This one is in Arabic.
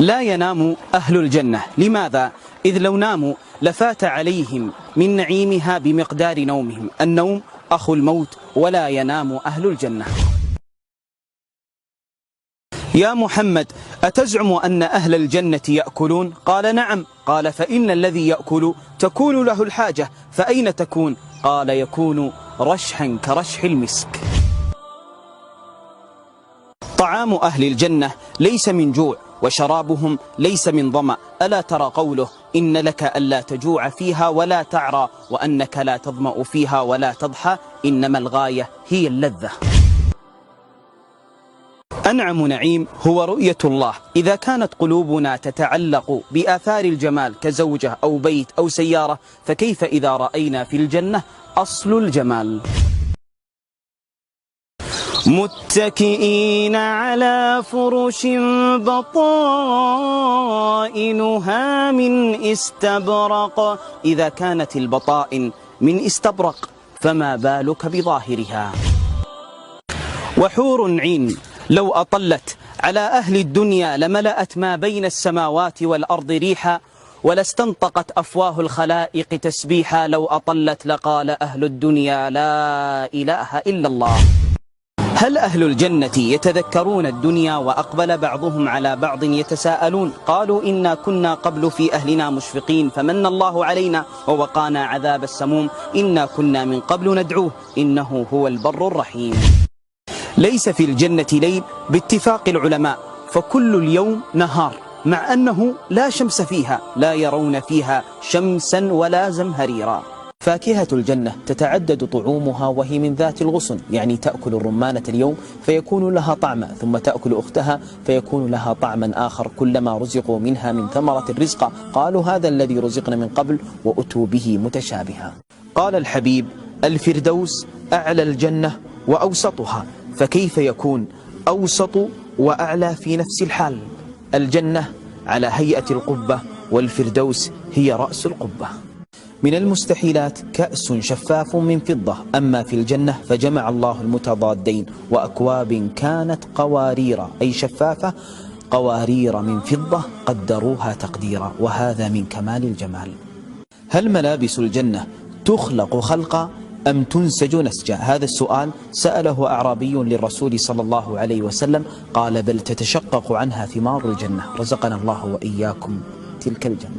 لا ينام أهل الجنة. لماذا؟ إذ لو ناموا لفات عليهم من نعيمها بمقدار نومهم. النوم أخو الموت، ولا ينام أهل الجنة. يا محمد، أتزعم أن أهل الجنة يأكلون؟ قال نعم. قال فإن الذي يأكل تكون له الحاجة، فأين تكون؟ قال يكون رشحا كرشح المسك. طعام أهل الجنة ليس من جوع، وشرابهم ليس من ظمأ. ألا ترى قوله إن لك ألا تجوع فيها ولا تعرى، وأنك لا تظمأ فيها ولا تضحى، إنما الغاية هي اللذة. أنعم نعيم هو رؤية الله. إذا كانت قلوبنا تتعلق بآثار الجمال كزوجة أو بيت أو سيارة، فكيف إذا رأينا في الجنة أصل الجمال؟ متكئين على فرش بطائنها من استبرق. إذا كانت البطائن من استبرق فما بالك بظاهرها؟ وحور عين لو أطلت على أهل الدنيا لملأت ما بين السماوات والأرض ريحا، ولاستنطقت أفواه الخلائق تسبيحا. لو أطلت لقال أهل الدنيا لا إله إلا الله. هل أهل الجنة يتذكرون الدنيا؟ وأقبل بعضهم على بعض يتساءلون. قالوا إنا كنا قبل في أهلنا مشفقين فمن الله علينا ووقانا عذاب السموم، إنا كنا من قبل ندعوه إنه هو البر الرحيم. ليس في الجنة ليل باتفاق العلماء، فكل اليوم نهار، مع أنه لا شمس فيها، لا يرون فيها شمسا ولا زمهريرا. فاكهة الجنة تتعدد طعومها وهي من ذات الغصن، يعني تأكل الرمانة اليوم فيكون لها طعما، ثم تأكل أختها فيكون لها طعما آخر، كلما رزقوا منها من ثمرة الرزق قالوا هذا الذي رزقنا من قبل وأتوا به متشابها. قال الحبيب الفردوس أعلى الجنة وأوسطها، فكيف يكون أوسط وأعلى في نفس الحال؟ الجنة على هيئة القبة، والفردوس هي رأس القبة. من المستحيلات كأس شفاف من فضة، أما في الجنة فجمع الله المتضادين، وأكواب كانت قوارير أي شفافة، قوارير من فضة قدروها تقديرا، وهذا من كمال الجمال. هل ملابس الجنة تخلق خلقا أم تنسج نسجا؟ هذا السؤال سأله أعرابي للرسول صلى الله عليه وسلم، قال بل تتشقق عنها ثمار الجنة. رزقنا الله وإياكم تلك الجنة.